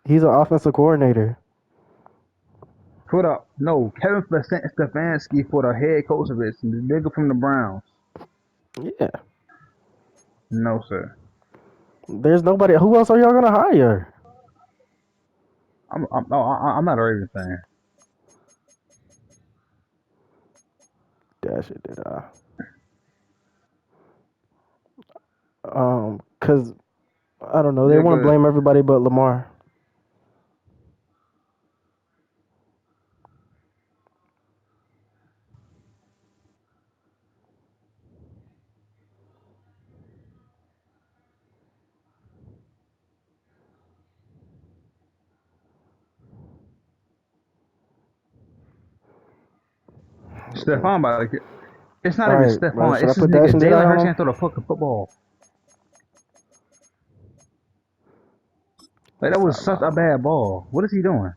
He's an offensive coordinator. Kevin Stefanski for the head coach of it, the nigga from the Browns. Yeah. No, sir. There's nobody. Who else are y'all gonna hire? I'm not a Ravens fan. That shit did I. Cause I don't know. They Yeah, want to good. blame everybody but Lamar. Stephon about to get. It's not All even right, bro. Stephon. Should I It's this put Dash nigga and Deadeye Jalen on Hurts him? can't throw the fucking football. Like that was such a Sideline. bad ball. What is he doing?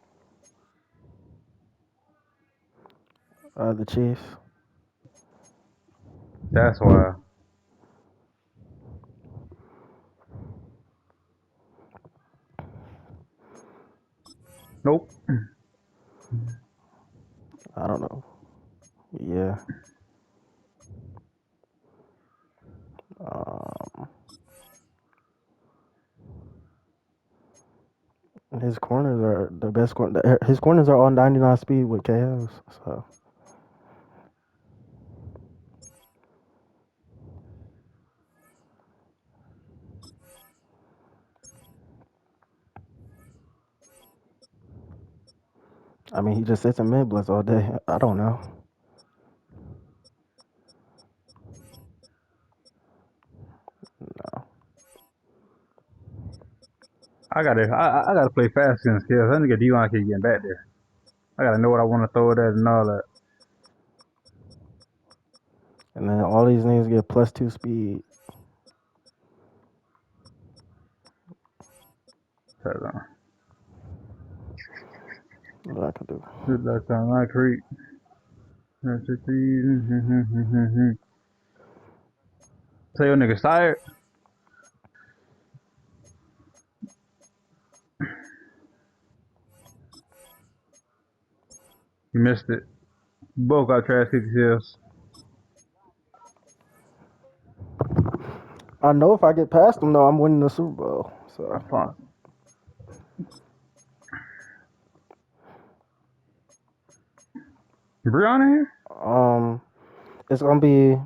The Chiefs. That's why. Nope. I don't know. Yeah. Um, his corners are the best corner. His corners are on 99 speed with KOs. So I mean, he just sits in mid blitz all day. I don't know. No. I gotta play fast against kills. That nigga D-Line keep getting back there. I gotta know what I want to throw it at and all that. And then all these niggas get +2 speed. Hold on. What I can do. Good luck on my creep. Tell your niggas tired. You missed it. Both got trash kick kills. I know if I get past him though, I'm winning the Super Bowl. I So fought. Breon in here? um, it's gonna be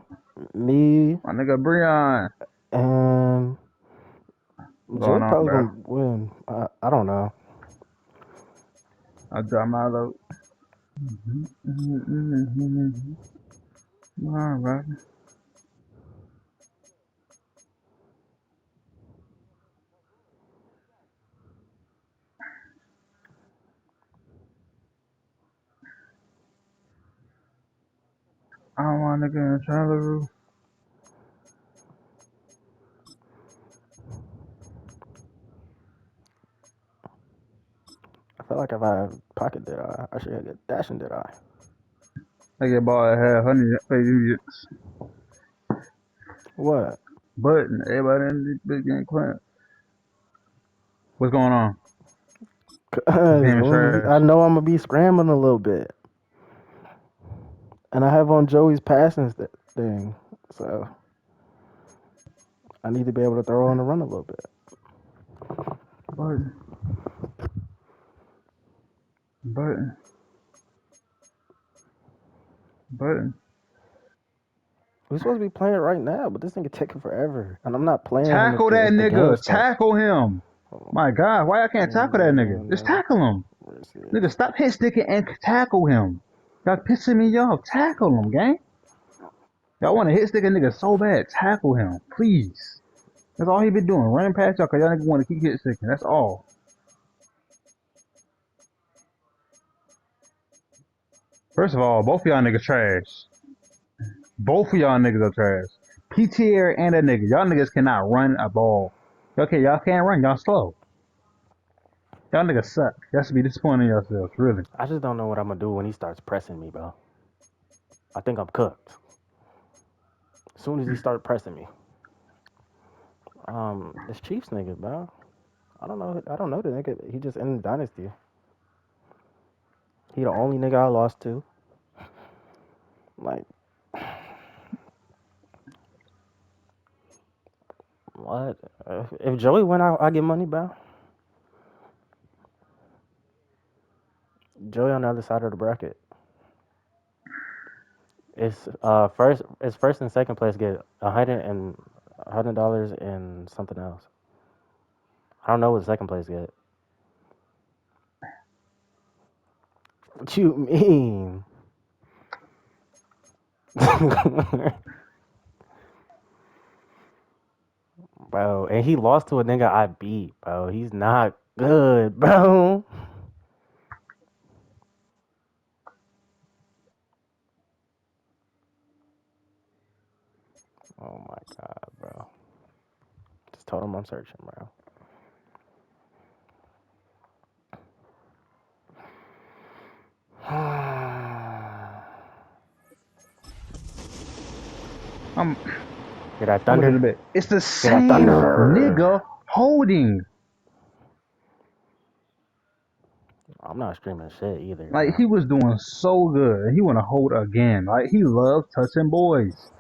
me My nigga Breon. and What's Jay going on, probably bro? gonna win. I don't know. I dropped my load. All right. I don't want to get in trouble. I feel like if I have pocket did I should get dashing did I. I get ball at half 100 What? but everybody in this big game clap. What's going on? This Cause game is trash. I know I'm gonna be scrambling a little bit, and I have on Joey's passing thing, so I need to be able to throw on the run a little bit. Button, button, button. We're supposed to be playing right now, but this thing is taking forever, and I'm not playing him Tackle that if the game nigga. starts. Tackle him. Hold My God, why I can't tackle that nigga? on. Just tackle him. Let's see. Nigga, stop hit sticking and tackle him. Y'all pissing me off. Tackle him, gang. Y'all want to hit stick a nigga so bad. Tackle him, please. That's all he been doing. Running past y'all because y'all niggas want to keep hit sticking. That's all. First of all, both of y'all niggas trash. Both of y'all niggas are trash. PTR and that nigga. Y'all niggas cannot run a ball. Okay, y'all can't run. Y'all slow. Y'all niggas suck. Y'all should be disappointed in yourselves, really. I just don't know what I'm gonna do when he starts pressing me, bro. I think I'm cooked. As soon as he start pressing me, this Chiefs nigga, bro. I don't know. I don't know the nigga. He just in the dynasty. He the only nigga I lost to. Like what? If Joey went out, I get money back. Joey on the other side of the bracket. It's first and second place get $100 and something else. I don't know what second place get. What you mean? Bro, and he lost to a nigga I beat, bro. He's not good, bro. Oh my god, bro. Just told him I'm searching, bro. I'm Get that I'm looking thunder. at it. It's the Get that same thunder. nigga holding. I'm not screaming shit either, Like bro. he was doing so good. He wanna hold again. Like he loves touching boys.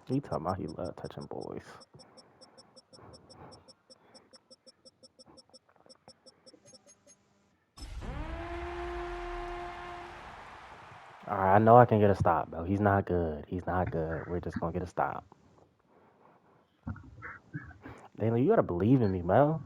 He talking about he love touching boys. Alright, I know I can get a stop, bro. He's not good. He's not good. We're just gonna get a stop. Daniel, you gotta believe in me, bro.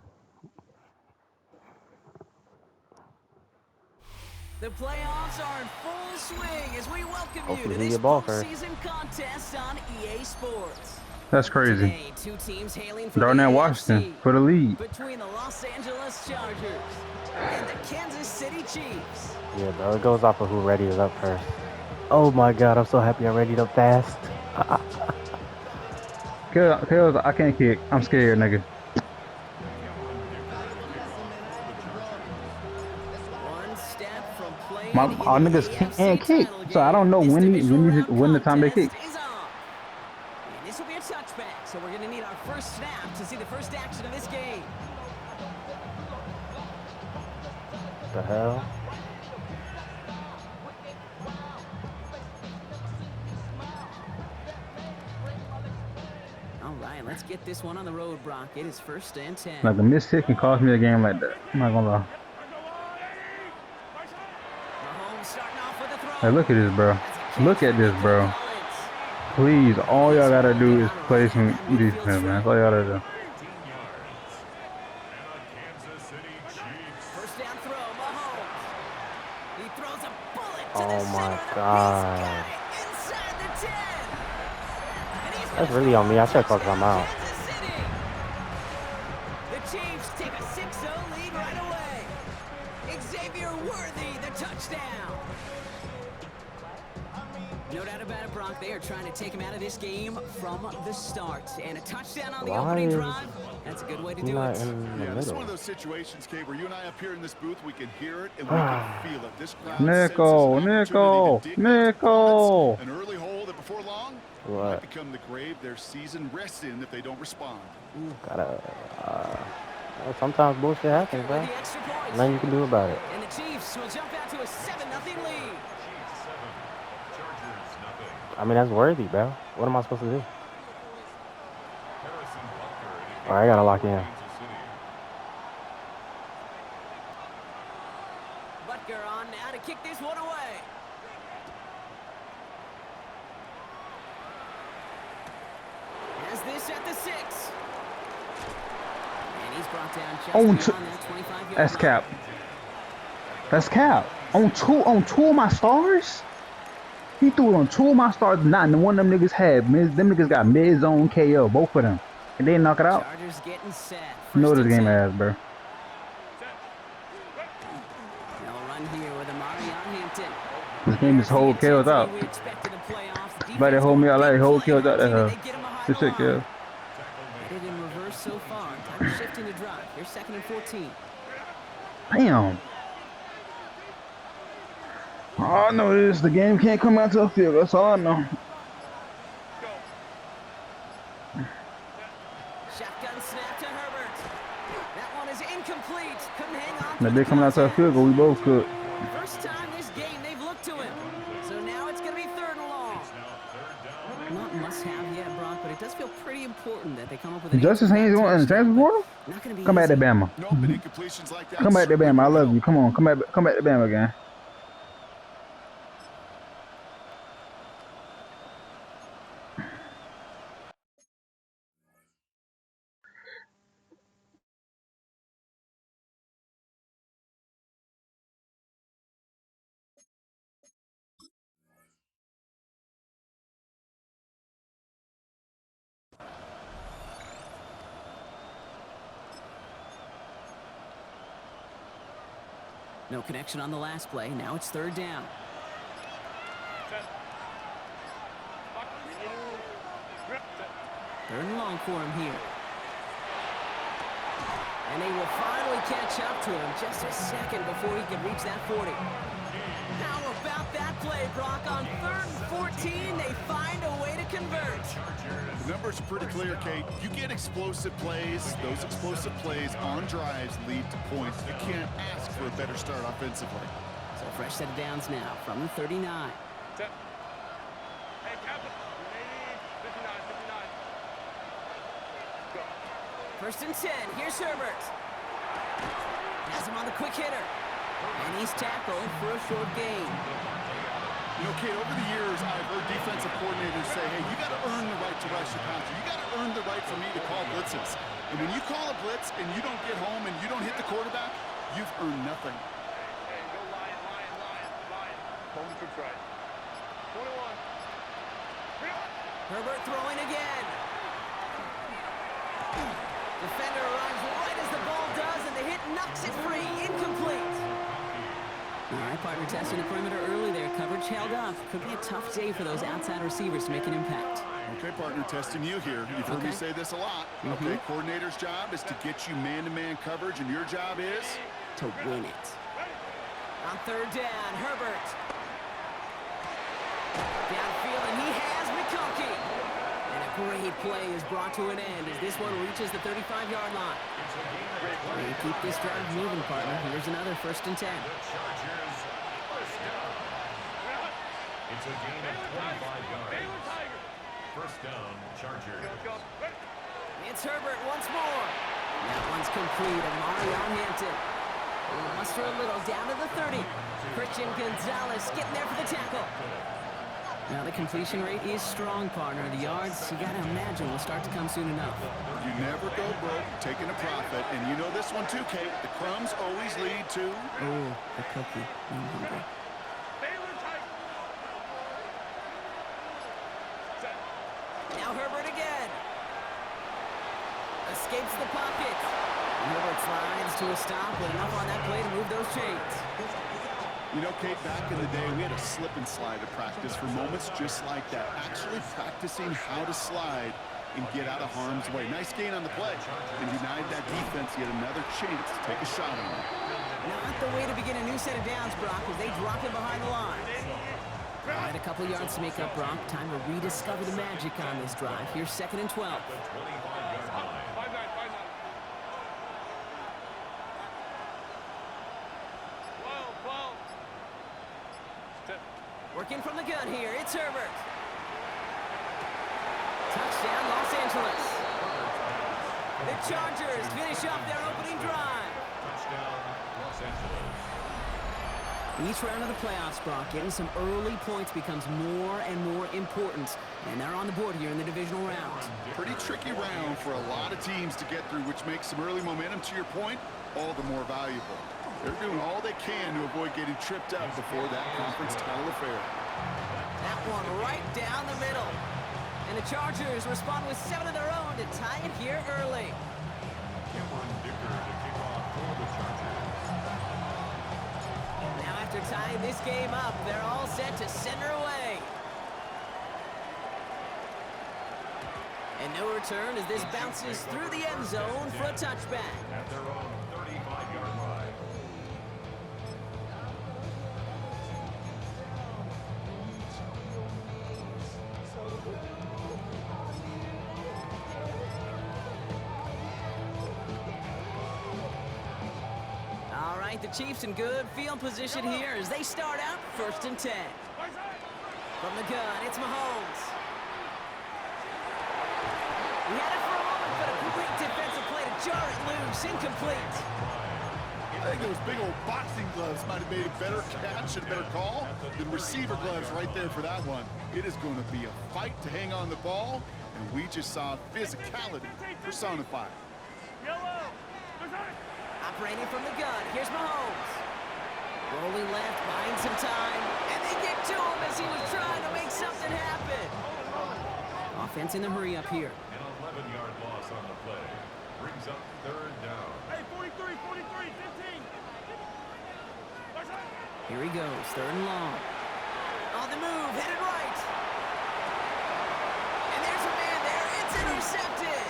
The playoffs are in full swing as we welcome you Hopefully to he this get ball first. postseason contest on EA Sports. That's crazy. Today, two teams hailing from the Darnell AFC Washington for the lead. between the Los Angeles Chargers and the Kansas City Chiefs. Yeah, bro. It goes off of who readied it up first. Oh my god, I'm so happy I readied up fast. Kale's, I can't kick. I'm scared, nigga. One step from My playing in our the niggas can't AFC kick, title so I don't game. know This when divisional round when the time they kick. contest is on. And this will be a touchback, so we're going to need our first snap to see the first action of this game. The hell? All right, let's get this one on the road, Brock. It is 1st and 10. Like a miss hit can cost me a game like that. I'm not gonna lie. Mahomes starting off with a throw. Hey, look at this, bro. Look at this, bro. Please, all y'all gotta do is play some defense, man. That's all y'all gotta do. First down throw, Mahomes. He throws a bullet to the Oh center my of the field. god. Inside the 10. That's really on me. I should focus. I'm out. Kansas City. The Chiefs take a 6-0 lead right away. Xavier Worthy, the touchdown. No doubt about it, Brock. They are trying to take him out of this game from the start. And a touchdown on the Why opening is drive. That's a good way to he do not it. in the Yeah, this is middle? one of those situations, Kate, where you and I up here in this booth, we can hear it and we can feel it. This crowd senses an Nico, opportunity to dig those Nico. an early hole that before long might What? become the grave their season rests in if they don't respond. Gotta. Sometimes bullshit happens, bro. With the extra point. Nothing you can do about it. And the Chiefs will jump out to a 7-0 lead. I mean, that's worthy, bro. What am I supposed to do? All right, I gotta lock in. Butker on now to kick this one away. Has this at the 6. And he's brought down just On beyond two. that 25-yard That's line. cap. That's cap. On two of my stars. He threw it on two of my stars. Not one of them niggas had. Them niggas got mid-zone KO. Both of them. And they knock it out. Chargers getting set. You know First this and game 10. ass, bro. They'll run here with Amari on Hampton. This game is whole kills out. We expected in playoffs. The But they defense hold me out going like big whole play kills out hungry, there. they get him behind This the shit line. kill. Headed in reverse so far. Time to shift into drive. Here's 2nd and 14. Damn. All I know is the game can't come out to a field. That's all I know. Shotgun snap to Herbert. That one is incomplete. Couldn't hang on Now through they the coming out to a contest. field goal. We both could. First time this game they've looked to him. So now it's going to be 3rd and long. Not must-have yet, Brock, but it does feel pretty important that they come up with an Justice answer to Haynes that on in the transfer touchdown, portal? but not going to be Come back to easy. Bama. Nope, and incompletions like that. Come back to certainly Bama. I will love help. you. Come on. Come back to Bama again. No connection on the last play. Now it's 3rd down. Third and long for him here. And they will finally catch up to him just a second before he can reach that 40. How about that play, Brock? On 3rd and 14, they find a way to convert. The numbers are pretty clear, Kate. You get explosive plays. Those explosive plays on drives lead to points. You can't ask for a better start offensively. So fresh set of downs now from the 39. First and 10. Here's Herbert. Has him on the quick hitter. And he's tackled for a short gain. You know, Kate, over the years, I've heard defensive coordinators say, hey, you got to earn the right to rush your passer. You got to earn the right for me to call blitzes. And when you call a blitz and you don't get home and you don't hit the quarterback, you've earned nothing. Hey, go Lion. Home to try. 21. Herbert throwing again. Defender runs right as the ball does, and the hit knocks it free. Incomplete. All right, partner testing the perimeter early there. Coverage held up. Could be a tough day for those outside receivers to make an impact. Okay, partner, testing you here. You've heard me say this a lot. Okay, coordinator's job is to get you man-to-man coverage, and your job is? To win it. On 3rd down, Herbert. Downfield, and he has McConkey. And a great play is brought to an end as this one reaches the 35-yard line. And keep this drive moving, partner. Here's another 1st and 10. It's a gain of 25 yards. First down, Chargers. It's Herbert once more. That one's complete. Amari on Hampton. Will muster a little down to the 30. Christian Gonzalez getting there for the tackle. Now the completion rate is strong, partner. The yards, you gotta imagine, will start to come soon enough. You never go broke taking a profit. And you know this one too, Kate. The crumbs always lead to... Oh, the cookie. I'm hungry. Now Herbert again. Escapes the pocket. Herbert slides to a stop with enough on that play to move those chains. You know, Kate, back in the day, we had a slip and slide to practice for moments just like that. Actually practicing how to slide and get out of harm's way. Nice gain on the play. And denied that defense yet another chance to take a shot on it. Not the way to begin a new set of downs, Brock, as they drop him behind the line. All right, a couple yards to make up, Brock. Time to rediscover the magic on this drive. Here's 2nd and 12. Working from the gun here, it's Herbert. Touchdown, Los Angeles. The Chargers finish up their opening drive. Touchdown, Los Angeles. Each round of the playoffs, Brock, getting some early points becomes more and more important. And they're on the board here in the divisional round. Pretty tricky round for a lot of teams to get through, which makes some early momentum, to your point, all the more valuable. They're doing all they can to avoid getting tripped up before that conference title affair. That one right down the middle. And the Chargers respond with 7 of their own to tie it here early. Cameron Dicker to kick off for the Chargers. Now after tying this game up, they're all set to center away. And no return as this bounces through the end zone for a touchback. At their own 35-yard line. right, the Chiefs in good field position here as they start out 1st and 10. From the gun, it's Mahomes. He had it for a moment, but a great defensive play to jar it loose, incomplete. I think those big old boxing gloves might have made a better catch and a better call than receiver gloves right there for that one. It is going to be a fight to hang on the ball, and we just saw physicality personified. Operating from the gun, here's Mahomes. Rolling left, buying some time, and they get to him as he was trying to make something happen. Offense in the hurry up here. An 11-yard loss on the play. Brings up 3rd down. Hey, 43, 43, 15. Here he goes, 3rd and long. On the move, headed right. And there's a man there, it's intercepted.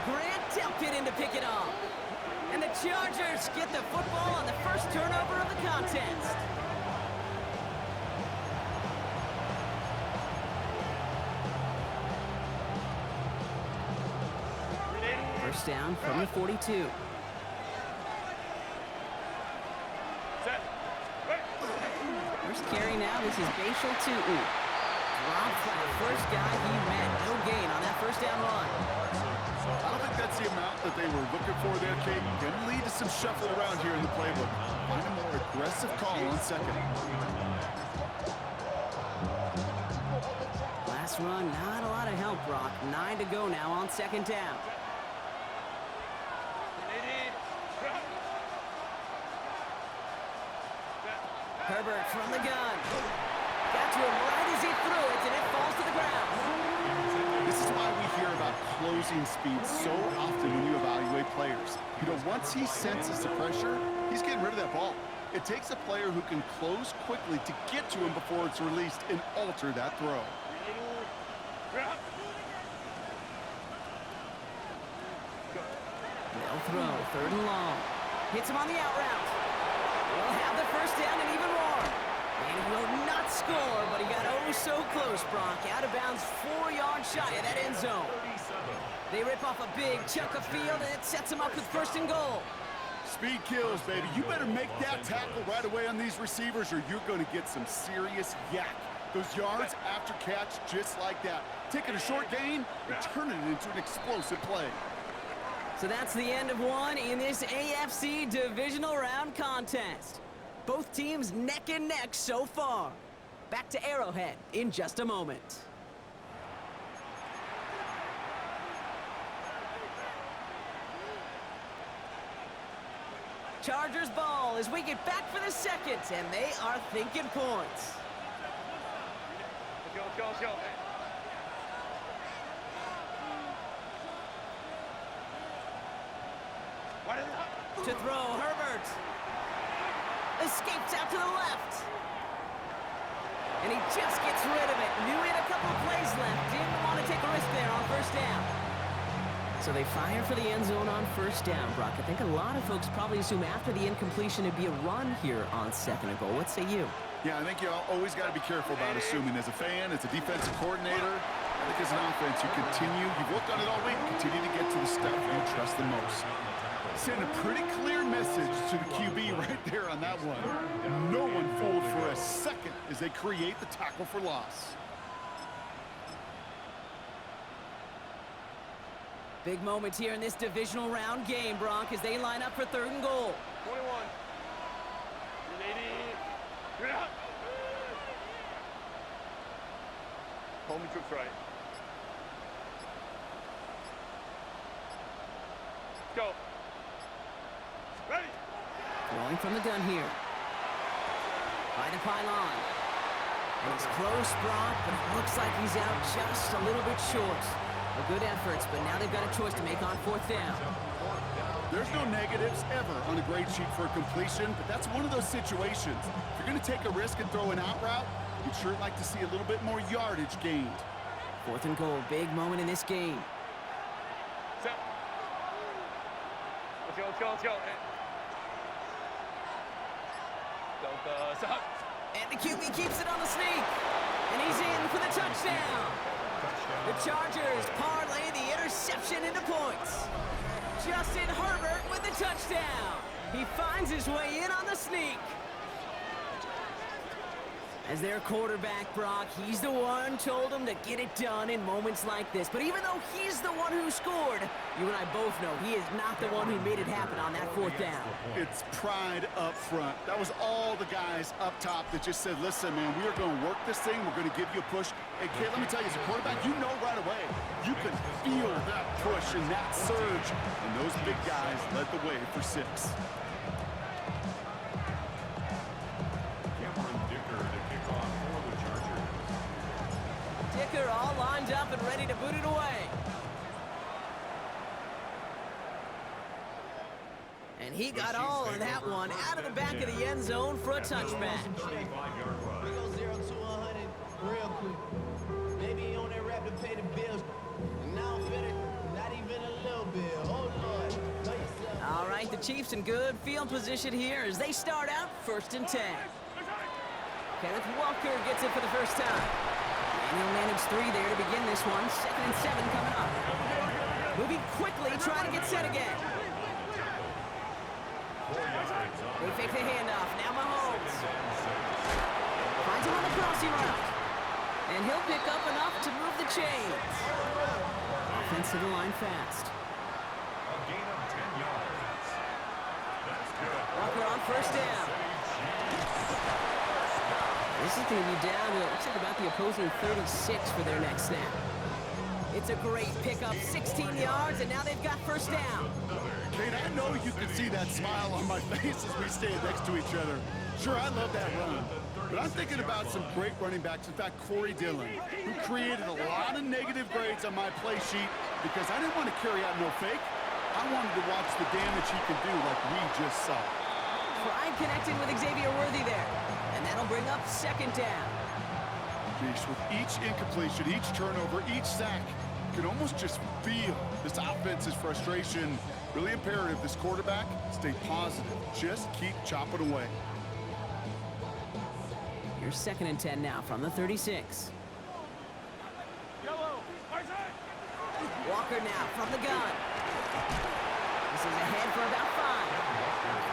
Grant Delpit in to pick it off. And the Chargers get the football on the first turnover of the contest. First down from the 42. First carry now, this is Bashal Tutu. Dropped by the first guy he met. No gain on that first down run. I don't think that's the amount that they were looking for there, Kate. Going to lead to some shuffling around here in the playbook. Find a more aggressive call on 2nd. Last run, not a lot of help, Brock. 9 to go now on 2nd down. Herbert from the gun. Got to him right as he threw it, and it falls to the ground. This is why we hear about closing speed so often when you evaluate players. You know, once he senses the pressure, he's getting rid of that ball. It takes a player who can close quickly to get to him before it's released and alter that throw. They'll throw, 3rd and long. Hits him on the out route. We'll have the first down and even more. And he will not score, but he got oh so close, Brock. Out of bounds, 4 yards shy of that end zone. They rip off a big chunk of field, and it sets him up with 1st and goal. Speed kills, baby. You better make that tackle right away on these receivers or you're going to get some serious yak. Those yards after catch just like that. Taking a short gain and turning it into an explosive play. So that's the end of one in this AFC divisional round contest. Both teams neck and neck so far. Back to Arrowhead in just a moment. Chargers ball as we get back for the second, and they are thinking points. Let's go, let's go, let's go. To throw, Herbert. Escapes out to the left. And he just gets rid of it. Knew he had a couple of plays left. Didn't want to take a risk there on 1st down. So they fire for the end zone on 1st down, Brock. I think a lot of folks probably assume after the incompletion it'd be a run here on 2nd and goal. What say you? Yeah, I think you always got to be careful about assuming. As a fan, as a defensive coordinator, I think as an offense, you've worked on it all week, continue to get to the stuff you trust the most. Send a pretty clear message to the QB right there on that one. No one fooled for a second as they create the tackle for loss. Big moment here in this divisional round game, Brock, as they line up for 3rd and goal. 21. 80. Home troops right. Go. Ready. Rolling from the gun here. By the pylon. And it's close, Brock, but it looks like he's out just a little bit short. Good efforts, but now they've got a choice to make on 4th down. There's no negatives ever on a grade sheet for a completion, but that's one of those situations. If you're going to take a risk and throw an out route, you'd sure like to see a little bit more yardage gained. 4th and goal, big moment in this game. Set. Let's go, let's go, let's go. Delta, stop. And the QB keeps it on the sneak. And he's in for the touchdown. The Chargers parlay the interception into points. Justin Herbert with the touchdown. He He finds his way in on the sneak. As their quarterback, Brock, he's the one told him to get it done in moments like this. But even though he's the one who scored, you and I both know he is not the one who made it happen on that fourth down. It's pride up front. That was all the guys up top that just said, listen, man, we are going to work this thing. We're going to give you a push. Hey, kid, let me tell you, as a quarterback, you know right away. You can feel that push and that surge. And those big guys led the way for 6. Dicker all lined up and ready to boot it away. And he got all of that one out of the back of the end zone for a touchback. We go 0 to 100 real quick. Maybe he on that rap to pay the bills. And now I'm better, not even a little bit. Oh, Lord. Know yourself. All right, the Chiefs in good field position here as they start out 1st and 10. Kenneth Walker gets it for the first time. And he'll manage 3 there to begin this one. 2nd and 7 coming up. Moving quickly, trying to get set again. They fake the handoff. Now Mahomes finds him on the crossing route. And he'll pick up enough to move the chains. Offense to the line fast. A gain of 10 yards. That's good. Walker on 1st down. This is going to be down to, it looks like about the opposing 36 for their next snap. It's a great pickup, 16 yards, and now they've got 1st down. Kate, I know you can see that smile on my face as we stand next to each other. Sure, I love that run. But I'm thinking about some great running backs. In fact, Corey Dillon, who created a lot of negative grades on my play sheet because I didn't want to carry out no fake. I wanted to watch the damage he could do like we just saw. Pride connecting with Xavier Worthy there. And that'll bring up 2nd down. Geez, with each incompletion, each turnover, each sack, you can almost just feel this offense's frustration. Really imperative, this quarterback, stay positive. Just keep chopping away. Here's 2nd and 10 now from the 36. Walker now from the gun. This is ahead for about 5.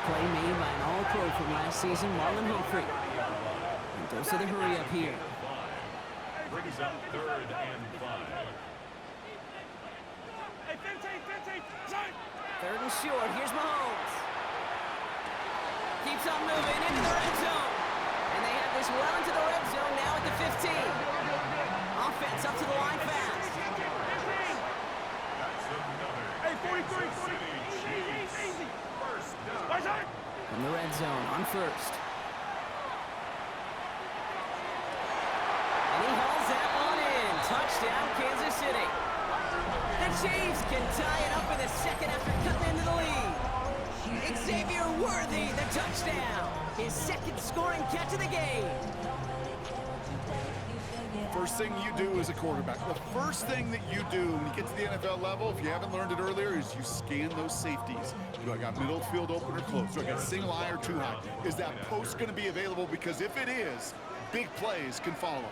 Play made by an all-pro from last season, Marlon Humphrey. And dose of the hurry up here. Brings up 3rd and 5. 3rd and short. Here's Mahomes. Keeps on moving into the red zone. And they have this well into the red zone now at the 15. Offense up to the line fast. That's another Kansas City Chiefs. 1st down. From the red zone on 1st. And he hauls that one in. Touchdown, Kansas City. The Chiefs can tie it up in the 2nd after cutting into the lead. Xavier Worthy, the touchdown. His 2nd scoring catch of the game. First thing you do as a quarterback, the first thing that you do when you get to the NFL level, if you haven't learned it earlier, is you scan those safeties. Do I got middle field open or close? Do I got single high or 2 high? Is that post going to be available? Because if it is, big plays can follow.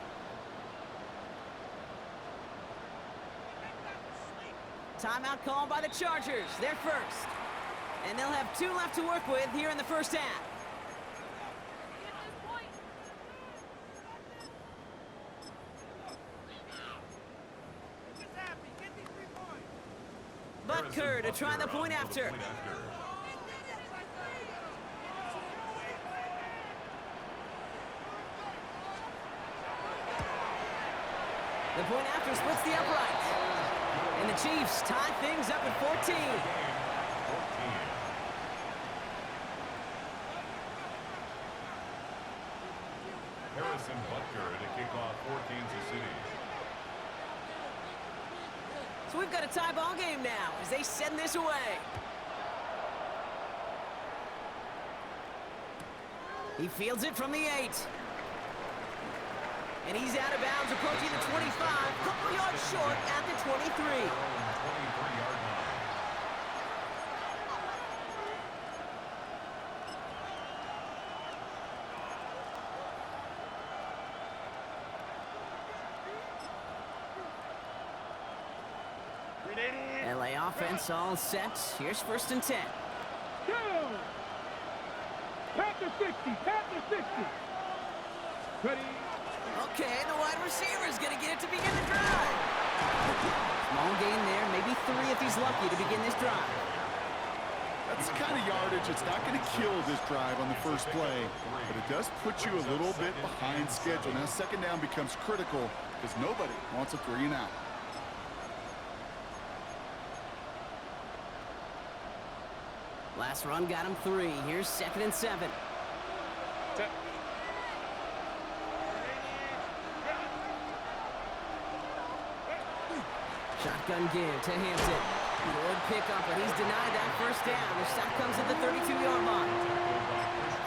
Timeout called by the Chargers. They're 1st. And they'll have 2 left to work with here in the 1st half. Butker to try the point after. The point after splits the uprights. And the Chiefs tie things up at 14. Harrison Butker to kick off for Kansas City. So we've got a tie ball game now as they send this away. He fields it from the 8. And he's out of bounds approaching the 25. Couple yards short at the 23. 23-yard line. LA offense all set. Here's 1st and 10. Panther 60. Panther 60. Ready. Okay, the wide receiver's going to get it to begin the drive. Small gain there, maybe 3 if he's lucky to begin this drive. That's the kind of yardage it's not going to kill this drive on the first play, but it does put you a little bit behind schedule. Now second down becomes critical because nobody wants a 3 and out. Last run got him 3. Here's 2nd and 7. Set. Shotgun give to Hampton. Good pickup, but he's denied that first down. The shot comes at the 32-yard line.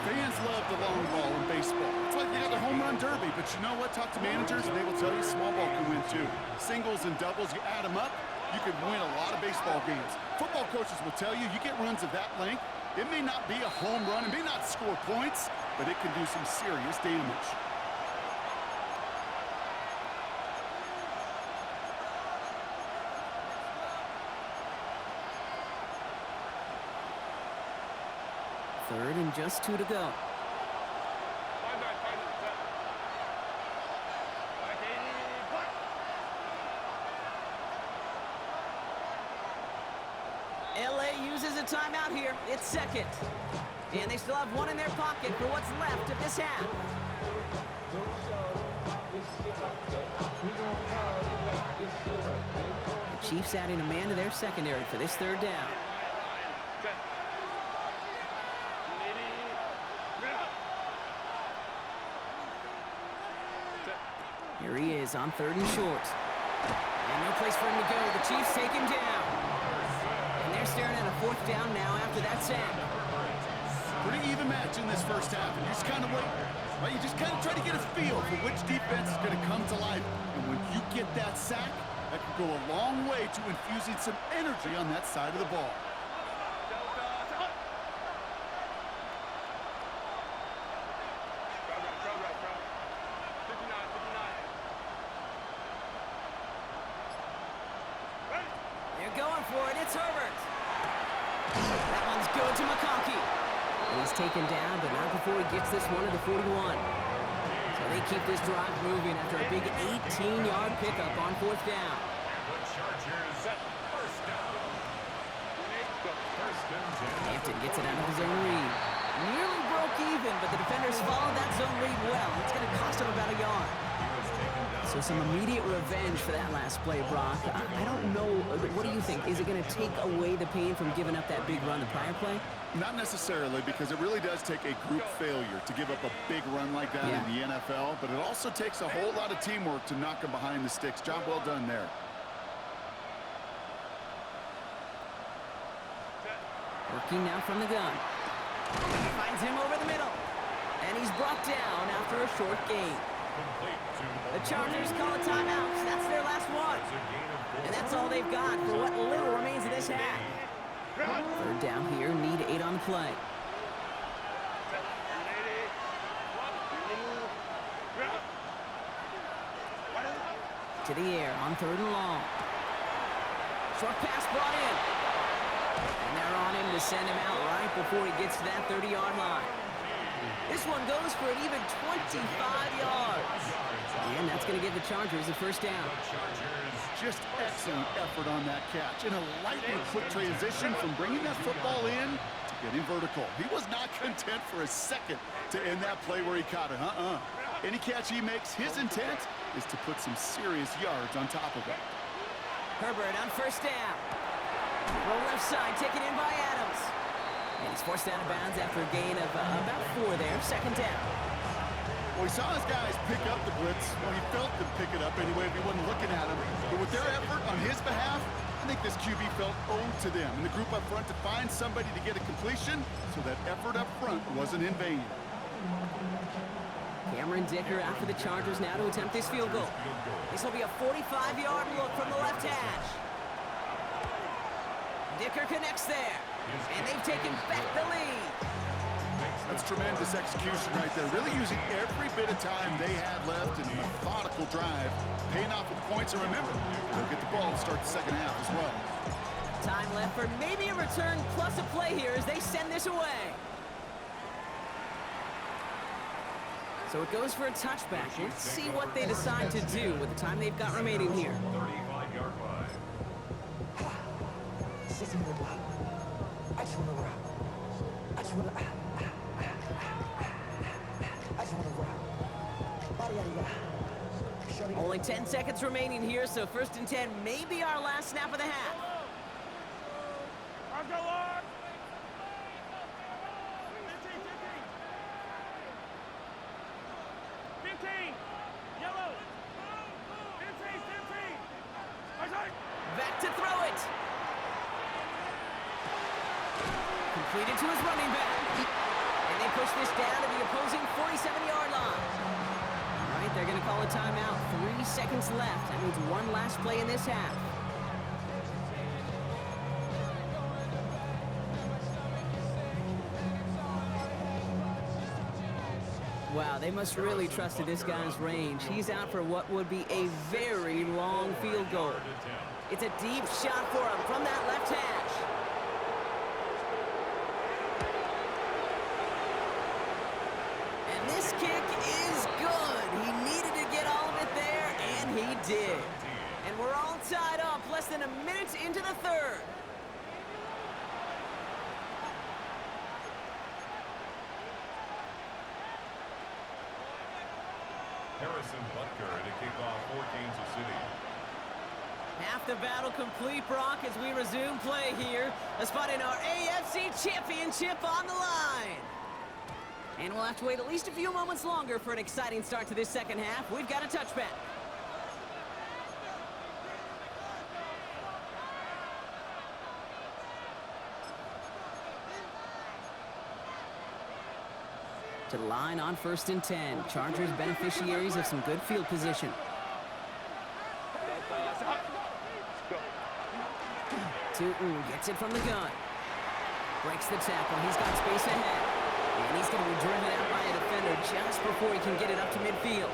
Fans love the long ball in baseball. It's like they got the home run derby, but you know what? Talk to managers and they will tell you small ball can win too. Singles and doubles, you add them up, you can win a lot of baseball games. Football coaches will tell you, you get runs of that length, it may not be a home run, it may not score points, but it can do some serious damage. Third and just 2 to go. Find that. Set. Back 80. Block. LA uses a timeout here. It's 2nd. And they still have 1 in their pocket for what's left of this half. The Chiefs adding a man to their secondary for this 3rd down. Set. Here he is on 3rd and short. And no place for him to go. The Chiefs take him down. And they're staring at a 4th down now after that sack. Pretty even match in this first half, and you just kind of wait. Right? You just kind of try to get a feel for which defense is going to come to life. And when you get that sack, that can go a long way to infusing some energy on that side of the ball. They're going for it. It's Herbert. That one's good to McConkey. And he's taken down, but not before he gets this one to the 41. So they keep this drive moving after a big 18-yard pickup on 4th down. The Chargers at first down. First and 10. Hampton gets it out of his own read. Nearly broke even, but the defenders followed that zone read well. It's going to cost him about a yard. So some immediate revenge for that last play, Brock. I don't know. What do you think? Is it going to take away the pain from giving up that big run the prior play? Not necessarily, because it really does take a group failure to give up a big run like that in the NFL, but it also takes a whole lot of teamwork to knock him behind the sticks. Job well done there. Working now from the gun. Finds him over the middle. And he's brought down after a short gain. The Chargers call a timeout. That's their last one. And that's all they've got for what little remains of this half. 3rd down here, need 8 on the play. To the air on 3rd and long. Short pass brought in. And they're on him to send him out right before he gets to that 30-yard line. This one goes for an even 25 yards. And that's going to give the Chargers a 1st down. Just excellent effort on that catch. In a lightning quick transition from bringing that football in to getting vertical. He was not content for a second to end that play where he caught it. Any catch he makes, his intent is to put some serious yards on top of it. Herbert on 1st down. Roll left side, taken in by Adams. And he's forced out of bounds after a gain of about 4 there. 2nd down. Well, he saw his guys pick up the blitz. Well, he felt them pick it up anyway if he wasn't looking at him. But with their effort on his behalf, I think this QB felt owed to them and the group up front to find somebody to get a completion, so that effort up front wasn't in vain. Cameron Dicker out for the Chargers now to attempt this field goal. This will be a 45-yard look from the left hash. Dicker connects there, and they've taken back the lead. That's tremendous execution right there. Really using every bit of time they had left in a methodical drive, paying off with points. And remember, they'll get the ball to start the second half as well. Time left for maybe a return plus a play here as they send this away. So it goes for a touchback. Let's see what they decide to do with the time they've got remaining here. 35-yard line. Only 10 seconds remaining here, so 1st and 10 may be our last snap of the half. I'll go on. 15. Yellow. 15. Back to throw it. Completed to his running back. And they push this down to the opposing 47-yard line. All right, they're going to call a timeout. 3 seconds left. That means one last play in this half. Wow, they must really trust in this guy's range. He's out for what would be a very long field goal. It's a deep shot for him from that left hash. And this kick is good. He needed to get all of it there, and he did. And we're all tied up, less than a minute into the third. Harrison Butker to kick off for Kansas City. Half the battle complete, Brock, as we resume play here. A spot in our AFC Championship on the line. And we'll have to wait at least a few moments longer for an exciting start to this second half. We've got a touchback. To the line on 1st and 10. Chargers beneficiaries of some good field position. Tootin gets it from the gun. Breaks the tackle. He's got space ahead. And he's going to be driven out by a defender just before he can get it up to midfield.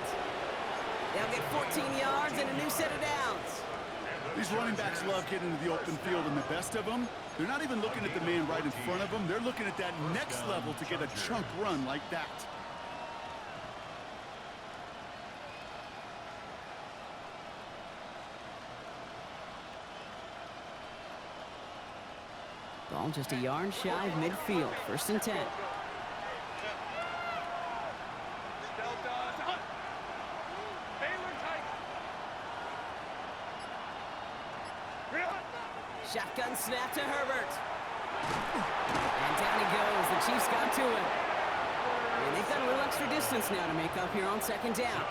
They'll get 14 yards and a new set of downs. These running backs love getting into the open field, and the best of them, they're not even looking at the man right in front of them. They're looking at that next level to get a chunk run like that. Ball just a yard shy of midfield. 1st and 10. Shotgun snap to Herbert. And down he goes. The Chiefs got to him. And they've got a little extra distance now to make up here on 2nd down.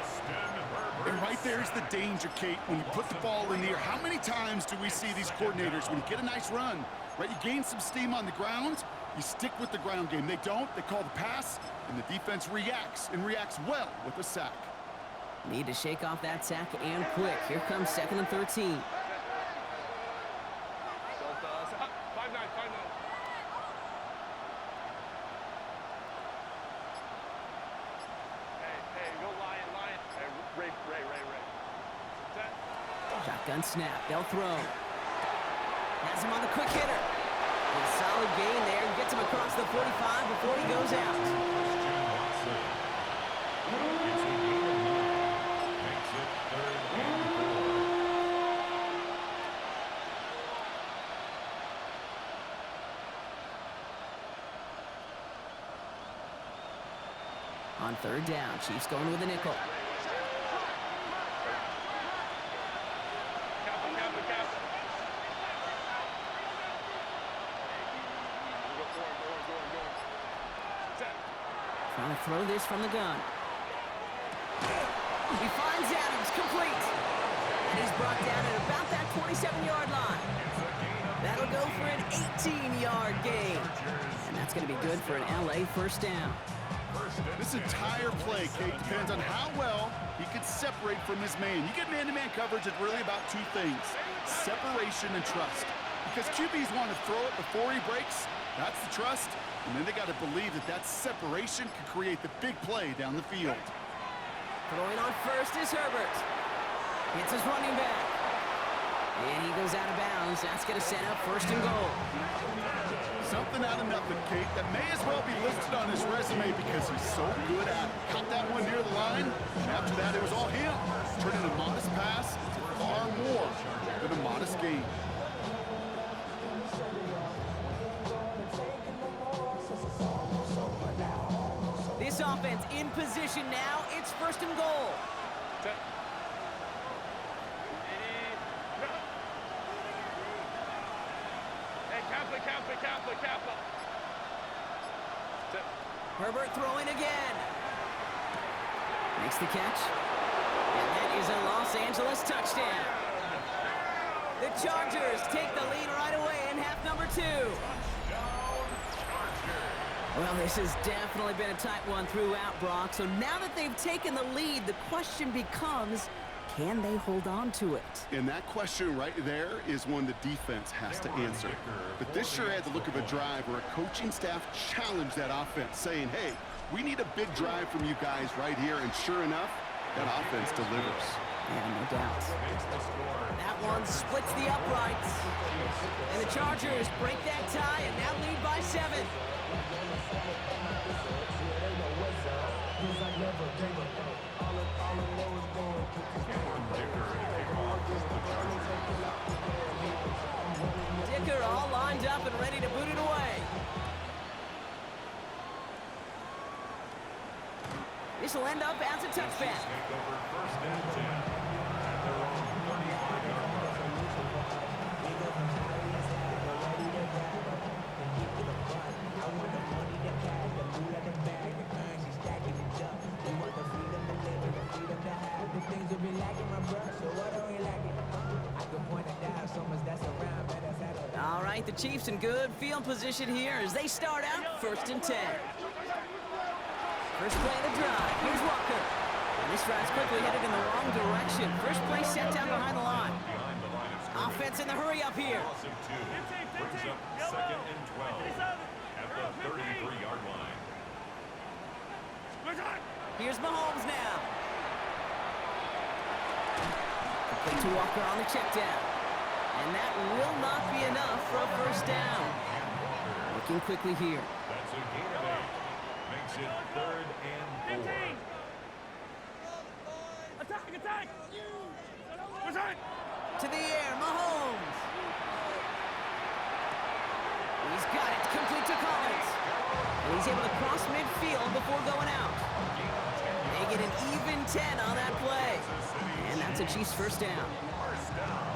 And right there's the danger, Kate, when you put the ball in the air. How many times do we see these coordinators, when you get a nice run, right, you gain some steam on the ground, you stick with the ground game. They don't. They call the pass, and the defense reacts, and reacts well with a sack. Need to shake off that sack and quick. Here comes 2nd and 13. Shotgun snap. They'll throw. Has him on the quick hitter. A solid gain there. Gets him across the 45 before he goes out. On 3rd down, Chiefs going with a nickel. Trying to throw this from the gun. He finds Adams, complete. And he's brought down at about that 27-yard line. That'll go for an 18-yard gain. And that's going to be good for an LA 1st down. This entire play, Kate, depends on how well he can separate from his man. You get man-to-man coverage, it's really about 2 things, separation and trust. Because QBs want to throw it before he breaks, that's the trust, and then they got to believe that that separation can create the big play down the field. Throwing on 1st is Herbert. Hits his running back. And he goes out of bounds. That's going to set up first and goal. Something out of nothing, Kate, that may as well be listed on his resume because he's so good at it. Caught that one near the line, and after that, it was all him. Turning a modest pass into far more than a modest game. This offense in position now. It's first and goal. Herbert throwing again. Makes the catch. And that is a Los Angeles touchdown. The Chargers take the lead right away in half number 2. Well, this has definitely been a tight one throughout, Brock. So now that they've taken the lead, the question becomes, can they hold on to it? And that question right there is one the defense has to answer. But this sure had the look of a drive where a coaching staff challenged that offense, saying, hey, we need a big drive from you guys right here. And sure enough, that offense delivers. Yeah, no doubt. That one splits the uprights. And the Chargers break that tie and now lead by 7. Dicker all lined up and ready to boot it away. This will end up as a touchback. All right, the Chiefs in good field position here as they start out first and 10. First play of the drive. Here's Walker. And this drive's quickly headed in the wrong direction. First play set down behind the line. Offense in the hurry up here. Brings up second and 12 at the 33-yard line. Here's Mahomes now. Complete to Walker on the check down. And that will not be enough for a first down. Looking quickly here. That's a gain of 8. Makes it third and 4. Attack! To the air, Mahomes. He's got it, complete to Collins. And he's able to cross midfield before going out. They get an even 10 on that play. And that's a Chiefs first down.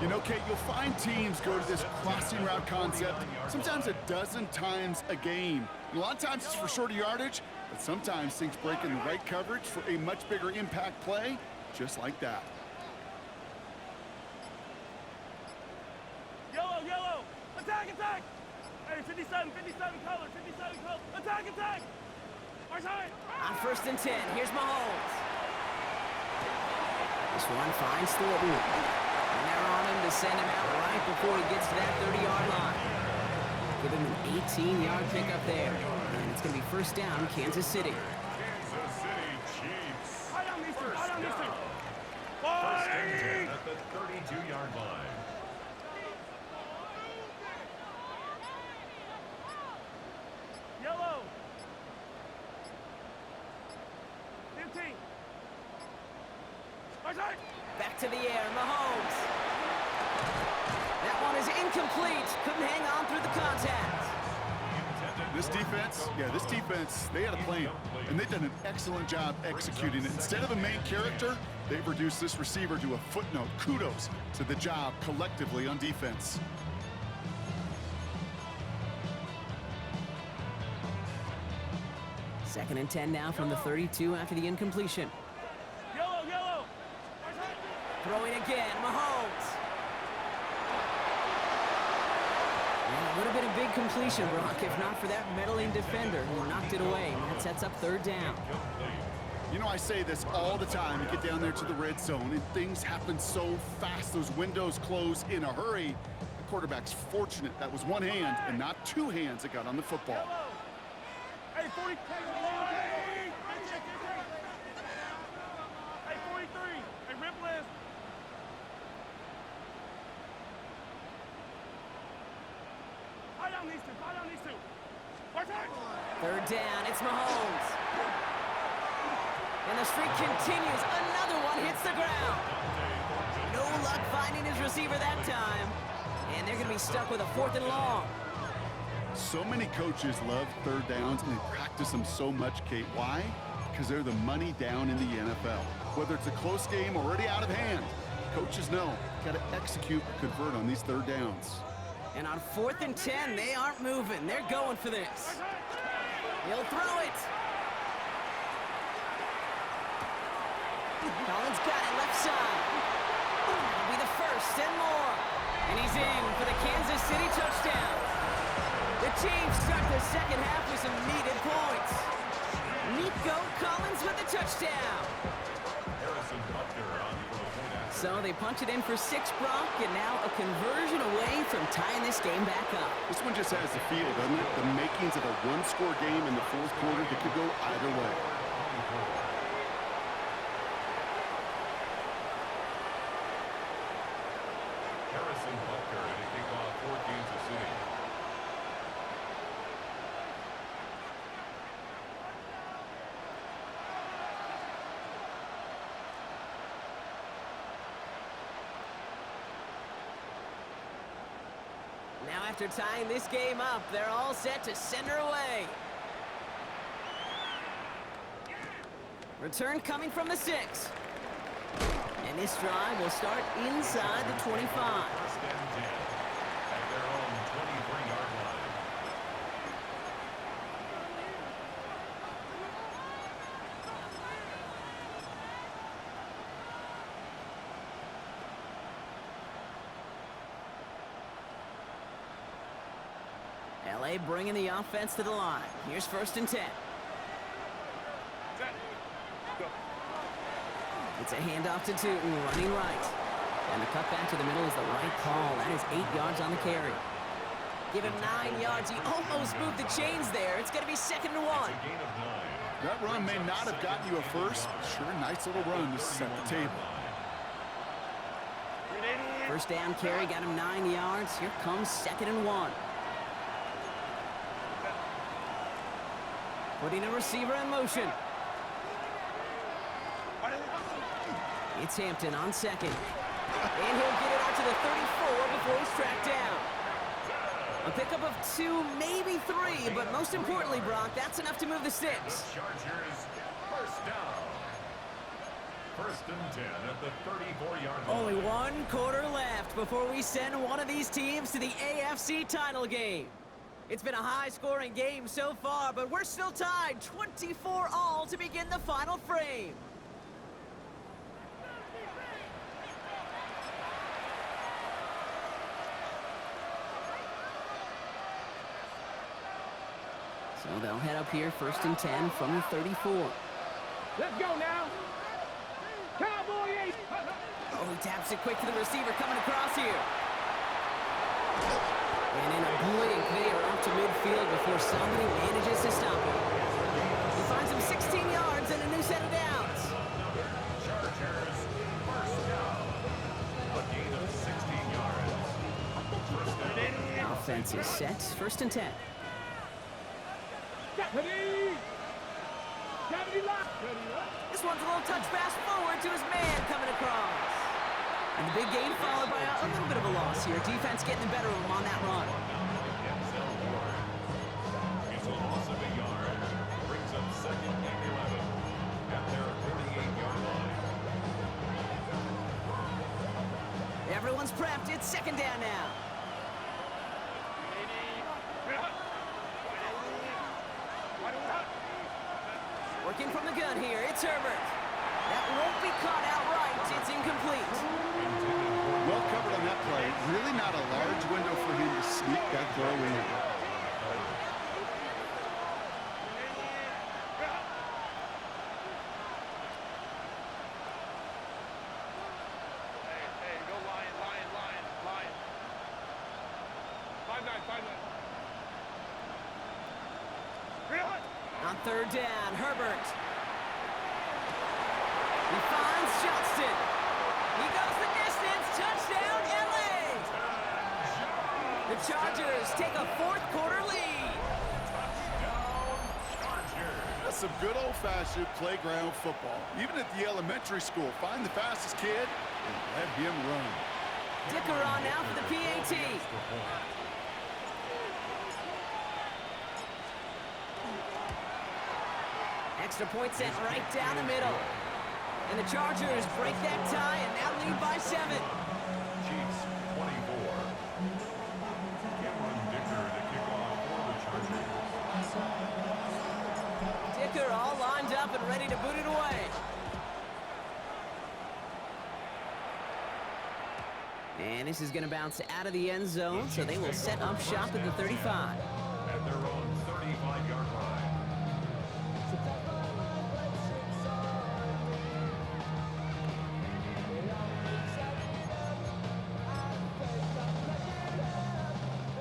You know, Kate, you'll find teams go to this crossing route concept sometimes a dozen times a game. And a lot of times it's for shorter yardage, but sometimes things break in the right coverage for a much bigger impact play, just like that. Yellow! Attack! Hey, 57 color, attack! Our side! On first and 10, here's Mahomes. This one finds Thornton. And they're on him to send him out right before he gets to that 30-yard line. Give him an 18-yard pickup there. And it's going to be first down, Kansas City. Kansas City Chiefs. High on these two! First and 10 at the 32-yard line. Yellow! 15! Our side! Back to the air, Mahomes. That one is incomplete. Couldn't hang on through the contact. This defense, they had a plan, and they've done an excellent job executing it. Instead of a main character, they've reduced this receiver to a footnote. Kudos to the job collectively on defense. Second and 10 now from the 32 after the incompletion. Yellow! Throwing again, Mahomes. And it would have been a big completion, Brock, if not for that meddling defender who knocked it away. And that sets up third down. You know, I say this all the time. You get down there to the red zone, and things happen so fast. Those windows close in a hurry. The quarterback's fortunate that was one hand and not two hands that got on the football. Hey, 40! Hey, 43! Hey, rip list! Third down, it's Mahomes. And the streak continues. Another one hits the ground. No luck finding his receiver that time. And they're going to be stuck with a 4th and long. So many coaches love third downs, and they practice them so much, Kate. Why? Because they're the money down in the NFL. Whether it's a close game already out of hand, coaches know got to execute, convert on these third downs. And on 4th and 10, they aren't moving. They're going for this. He'll throw it. Collins got it left side. That'll be the first and more. And he's in for the Kansas City touchdown. The Chiefs start the second half with some needed points. Nico Collins with the touchdown. So they punch it in for 6, Brock, and now a conversion away from tying this game back up. This one just has the feel, doesn't it? The makings of a one-score game in the 4th quarter that could go either way. Now after tying this game up, they're all set to send her away. Return coming from the 6. And this drive will start inside the 25. First and 10 at their own 23-yard line. LA bringing the offense to the line. Here's 1st and 10. It's a handoff to Tootin, running right. And the cutback to the middle is the right call. That is 8 yards on the carry. Give him 9 yards. He almost moved the chains there. It's going to be 2nd and 1. Gain of 9. That run may not have gotten you a first, but sure, nice little run to set the table. First down carry got him 9 yards. Here comes 2nd and 1. Putting a receiver in motion. It's Hampton on 2nd. And he'll get it out to the 34 before he's tracked down. A pickup of 2, maybe 3, but most importantly, Brock, that's enough to move the sticks. Chargers, first down. 1st and 10 at the 34-yard line. Only 1 quarter left before we send one of these teams to the AFC title game. It's been a high-scoring game so far, but we're still tied 24-all to begin the final frame. So they'll head up here, 1st and 10 from the 34. Let's go now. Cowboy 8. Oh, he taps it quick to the receiver coming across here. And in a blink, they are off to midfield before somebody manages to stop him. He finds him 16 yards and a new set of downs. Chargers, first down. A gain of 16 yards. First down. Offense is set, 1st and 10. This one's a little touch pass forward to his man coming across. And the big gain followed by a little bit of a loss here. Defense getting the better of him on that run. It's a loss of a yard. Brings up 2nd and 11 at their 48-yard line. Everyone's prepped. It's 2nd down now. Working from the gun here. It's Herbert. That won't be caught outright. It's incomplete. Well covered on that play. Really not a large window for him to sneak that throw in. Hey, go Lion. 5-9. On 3rd down, Herbert. He finds Johnston. He goes the distance. Touchdown, LA! The the Chargers take a fourth quarter lead. That's some good old-fashioned playground football. Even at the elementary school, find the fastest kid and let him run. Dicker on now for the PAT. Extra point set right down the middle. And the Chargers break that tie and now lead by 7. Chiefs 24. Cameron Dicker to kick off for the Chargers. Dicker all lined up and ready to boot it away. And this is going to bounce out of the end zone, so they will set up shop at the 35. At their own 35-yard line.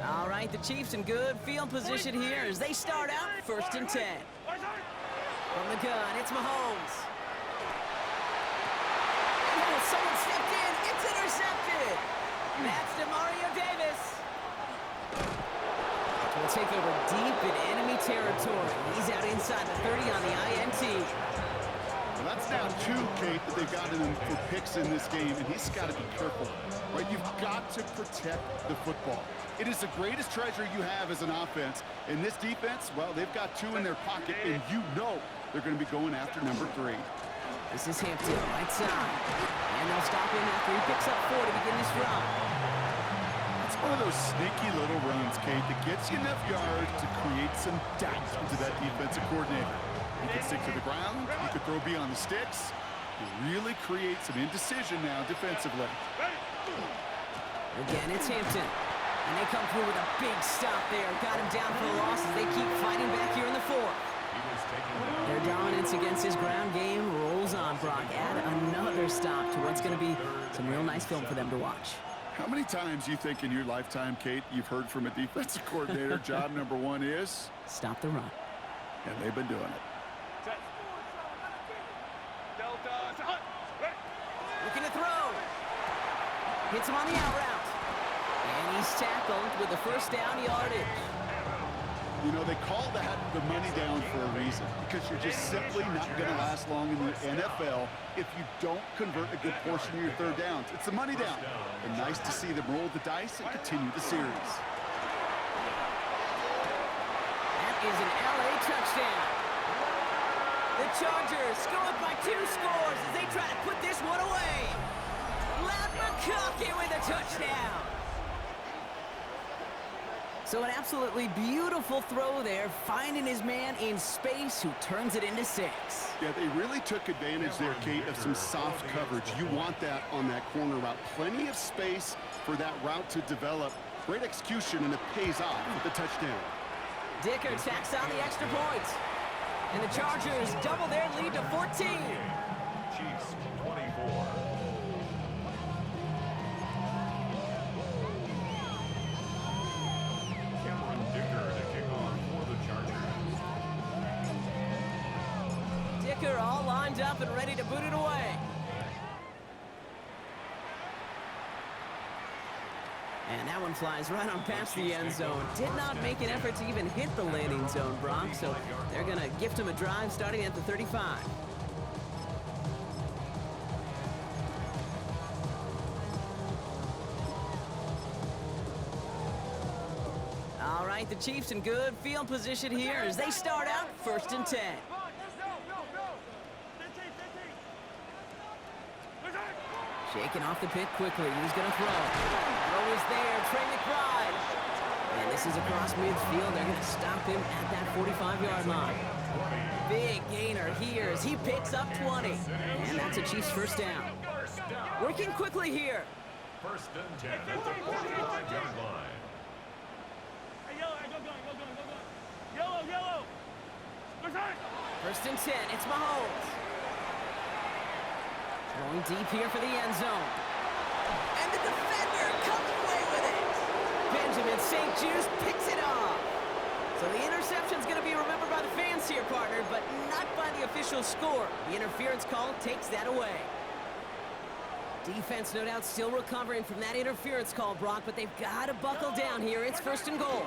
All right, the Chiefs in good field position here as they start out 1st and 10. From the gun, it's Mahomes. Oh, someone stepped in. It's intercepted. That's DeMario Davis. We'll take over deep in enemy territory. He's out inside the 30 on the INT. Well, that's now 2, Kate, that they've gotten him for picks in this game, and he's got to be careful. Right? You've got to protect the football. It is the greatest treasure you have as an offense. In this defense, well, they've got 2 in their pocket, and you know they're going to be going after number 3. This is Hampton, right side. And they'll stop him after he picks up 4 to begin this run. It's one of those sneaky little runs, Kate, that gets you enough yards to create some doubt into that defensive coordinator. You can stick to the ground, you can throw beyond the sticks. You really create some indecision now defensively. Again, it's Hampton. And they come through with a big stop there. Got him down for the loss as they keep fighting back here in the 4th. Their dominance against his ground game rolls on, Brock. Add another stop to what's going to be some real nice film for them to watch. How many times you think in your lifetime, Kate, you've heard from a defensive coordinator, job number 1 is? Stop the run. And they've been doing it. Looking to throw. Hits him on the out route. And he's tackled with the first down yardage. You know, they call that the money down for a reason, because you're just simply not going to last long in the NFL if you don't convert a good portion of your third downs. It's the money down. And nice to see them roll the dice and continue the series. That is an LA touchdown. The Chargers go up by 2 scores as they try to put this one away. Loud McConkey with a touchdown. So an absolutely beautiful throw there, finding his man in space who turns it into 6. Yeah, they really took advantage there, Kate, of some soft coverage. You want that on that corner route. Plenty of space for that route to develop. Great execution, and it pays off with the touchdown. Dicker tacks on the extra point. And the Chargers double their lead to 14. Chiefs 24. Cameron Dicker to kick off for the Chargers. Dicker all lined up and ready to boot it away. And that one flies right on past the end zone. Did not make an effort to even hit the landing zone, Brock, so they're going to gift him a drive starting at the 35. All right, the Chiefs in good field position here as they start out 1st and 10. Shaking off the pick quickly. He's going to throw. Throw is there. Trey McBride. And this is across midfield. They're going to stop him at that 45-yard line. Big gainer here as he picks up 20. And that's a Chiefs first down. Working quickly here. 1st and 10 at the 45-yard line. Yellow. 1st and 10. It's Mahomes. Going deep here for the end zone. And the defender comes away with it. Benjamin St. Juice picks it off. So the interception's going to be remembered by the fans here, partner, but not by the official score. The interference call takes that away. Defense, no doubt, still recovering from that interference call, Brock, but they've got to buckle down here. It's 1st and goal.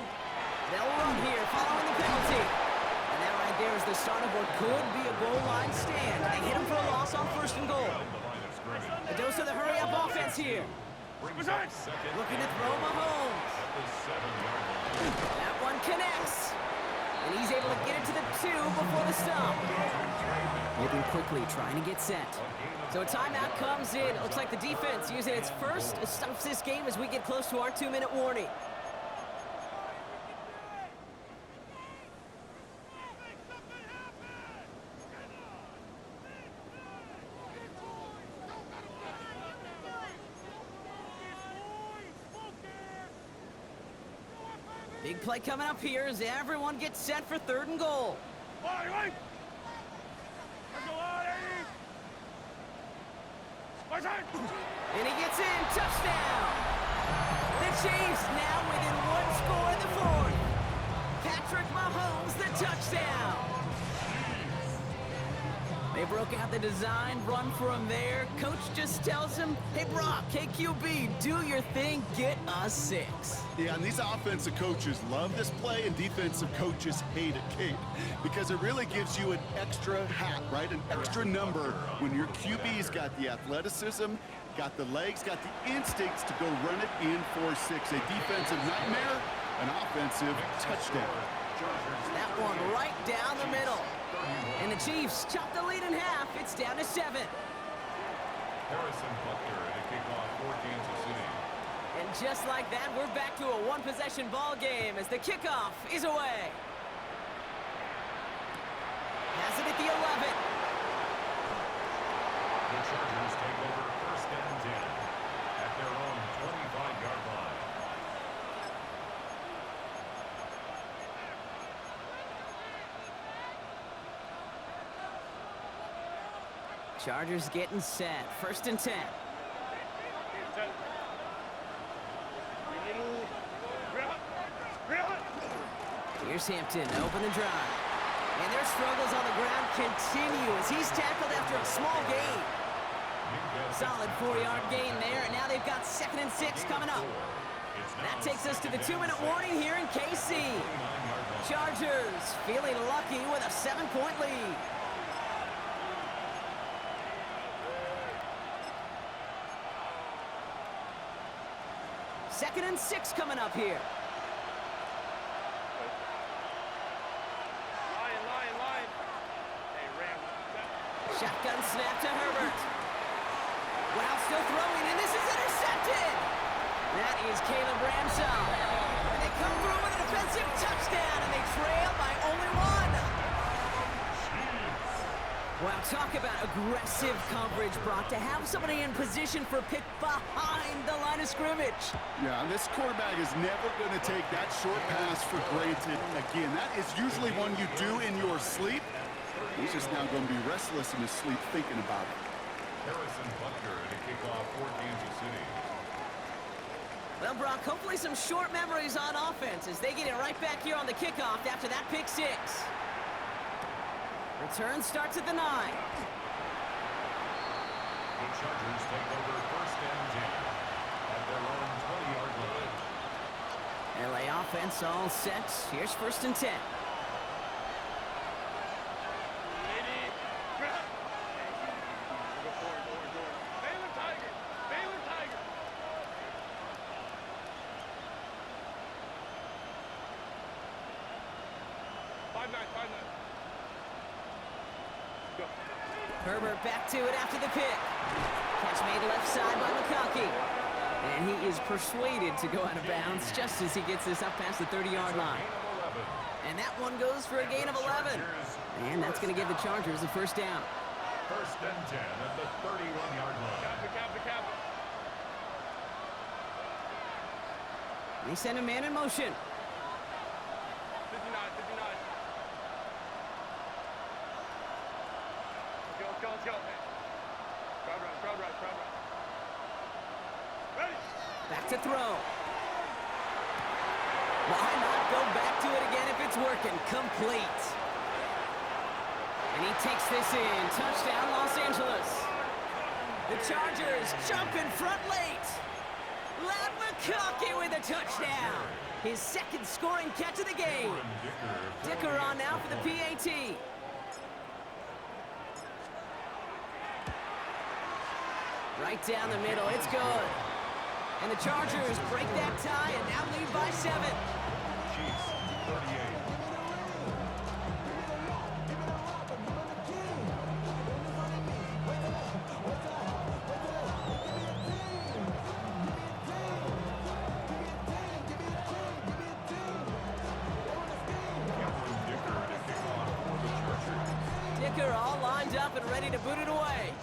They'll run here following the penalty. And that right there is the start of what could be a goal line stand. They hit him for a loss on 1st and goal. A dose of the hurry-up offense here. Looking to throw Mahomes. That one connects. And he's able to get it to the 2 before the stop. Moving quickly, trying to get set. So a timeout comes in. It looks like the defense using its first stops this game as we get close to our 2-minute warning. Big play coming up here as everyone gets set for 3rd and goal. And he gets in, touchdown! The Chiefs now within 1 score in the 4th. Patrick Mahomes, the touchdown! They broke out the design, run for him there. Coach just tells him, hey, Brock, hey, QB, do your thing, get us 6. Yeah, and these offensive coaches love this play, and defensive coaches hate it, Kate, because it really gives you an extra hat, right? An extra number when your QB's got the athleticism, got the legs, got the instincts to go run it in for 6. A defensive nightmare, an offensive touchdown. That one right down the middle. And the Chiefs chop the lead in half. It's down to 7. Harrison Butker to kick off for Kansas City. And just like that, we're back to a 1-possession ball game as the kickoff is away. Has it at the 11. The Chargers take over 1st and 10 at their own 25-yard line. Chargers getting set. 1st and 10. Here's Hampton, open and drive. And their struggles on the ground continue as he's tackled after a small gain. Solid 4-yard gain there, and now they've got 2nd and 6 coming up. That takes us to the 2-minute warning here in KC. Chargers feeling lucky with a 7-point lead. Second and 6 coming up here. Shotgun snap to Herbert. Wow, still throwing, and this is intercepted. That is Caleb Ramshaw. And they come through with a defensive touchdown, and they trail by only 1. Wow, talk about aggressive coverage, Brock, to have somebody in position for a pick behind the line of scrimmage. Yeah, and this quarterback is never going to take that short pass for granted again. That is usually one you do in your sleep. He's just now going to be restless in his sleep thinking about it. Harrison Butker to kick off for Kansas City. Well, Brock, hopefully some short memories on offense as they get it right back here on the kickoff after that pick 6. Return starts at the 9. The Chargers take over 1st and 10 at their own 20-yard line. LA offense all set. Here's 1st and 10. Herbert back to it after the pick. Catch made left side by McConkey. And he is persuaded to go out of bounds just as he gets this up past the 30-yard line. And that one goes for a gain of 11. And that's going to give the Chargers the 1st down. 1st and 10 at the 31-yard line. They send a man in motion. Back to throw. Why not go back to it again if it's working? Complete. And he takes this in. Touchdown, Los Angeles. The Chargers jump in front late. Lad McConkey with a touchdown. His second scoring catch of the game. Dicker on now for the PAT. Right down the middle, it's good. And the Chargers break that tie and now lead by 7. Chiefs 38. Dicker all lined up and ready to boot it away.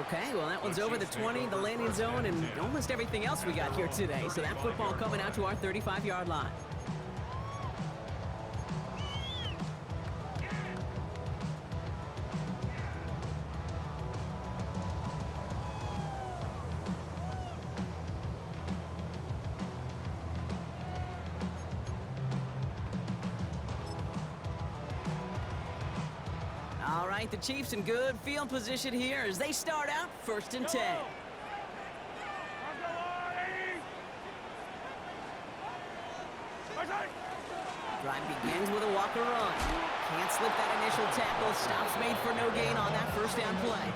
Okay, well that one's over the 20, the landing zone, and almost everything else we got here today. So that football coming out to our 35-yard line. All right, the Chiefs in good field position here as they start out 1st and 10. Drive begins with a Walker run. Can't slip that initial tackle. Stops made for no gain on that first down play.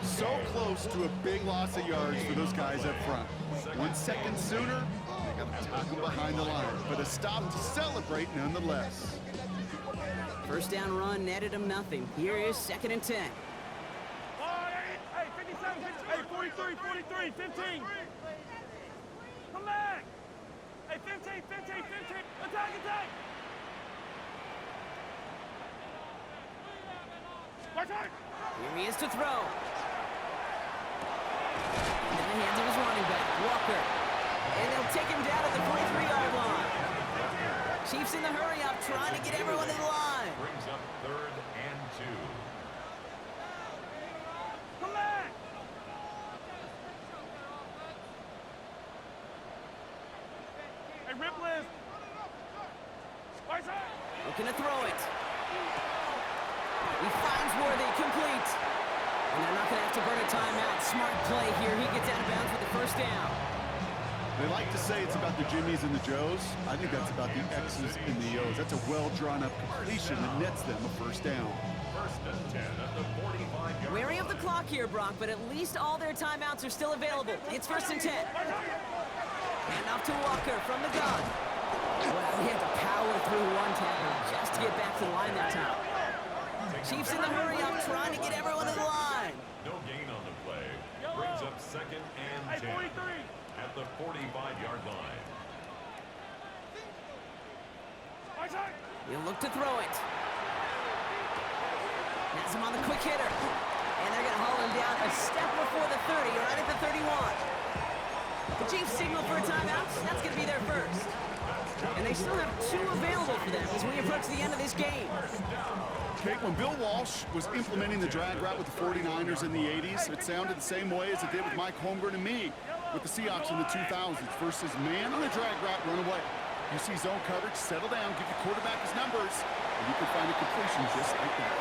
So close to a big loss of yards for those guys up front. 1 second sooner, they got to tackle behind the line. But a stop to celebrate nonetheless. First down run netted him nothing. Here is 2nd and 10. Hey, 57, hey, 43, 43, 15. Come back. Hey, 15, 15, 15. Attack, attack. Watch out. Here he is to throw. And then the hands of his running back, Walker. And they'll take him down at the 43-yard line. Chiefs in the hurry up, trying to get everyone in the line. Brings up 3rd and 2. Come back. Hey, rip list. Watch out. Looking to throw it. He finds Worthy, complete. And they're not going to have to burn a timeout. Smart play here. He gets out of bounds with the first down. They like to say it's about the Jimmies and the Joes. I think that's about the X's and the O's. That's a well-drawn up completion that nets them a first down. 1st and 10 at the 45-yard line. Wary of the clock here, Brock, but at least all their timeouts are still available. It's 1st and 10. And off to Walker from the gun. Well, he had to power through one tackle just to get back to the line that time. Chiefs in the hurry up, trying to get everyone in the line. No gain on the play. Brings up 2nd and 10 at the 45-yard line. He'll look to throw it. Has him on the quick hitter. And they're going to haul him down a step before the 30, right at the 31. The Chiefs signal for a timeout. That's going to be their first. And they still have 2 available for them as we approach the end of this game. Kate, when Bill Walsh was implementing the drag route with the 49ers in the 80s, it sounded the same way as it did with Mike Holmgren and me with the Seahawks in the 2000s. First is man on a drag route, run away. You see zone coverage, settle down, give your quarterback his numbers, and you can find a completion just like that.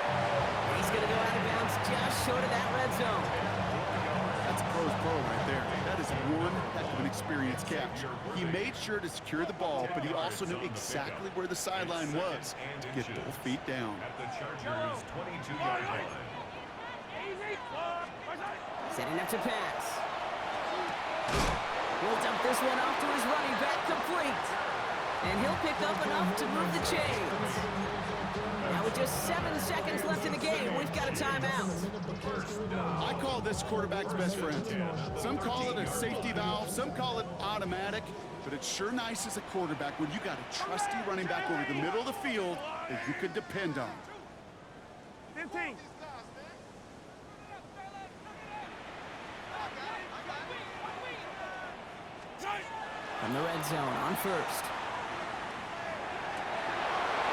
He's going to go out of bounds just short of that red zone. That's a pro's pro right there. That is one heck of an experienced catch. He made sure to secure the ball, but he also knew exactly where the sideline was to get both feet down. At the Chargers' 22-yard line. Setting up to pass. He'll dump this one off to his running back, complete. And he'll pick up enough to move the chains. Now with just 7 seconds left in the game, we've got a timeout. I call this quarterback's best friend. Some call it a safety valve, some call it automatic, but it's sure nice as a quarterback when you got a trusty running back over the middle of the field that you could depend on. 15. From the red zone on first.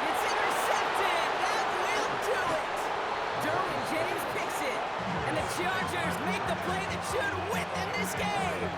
It's intercepted! That will do it! Derwin James picks it, and the Chargers make the play that should win them this game!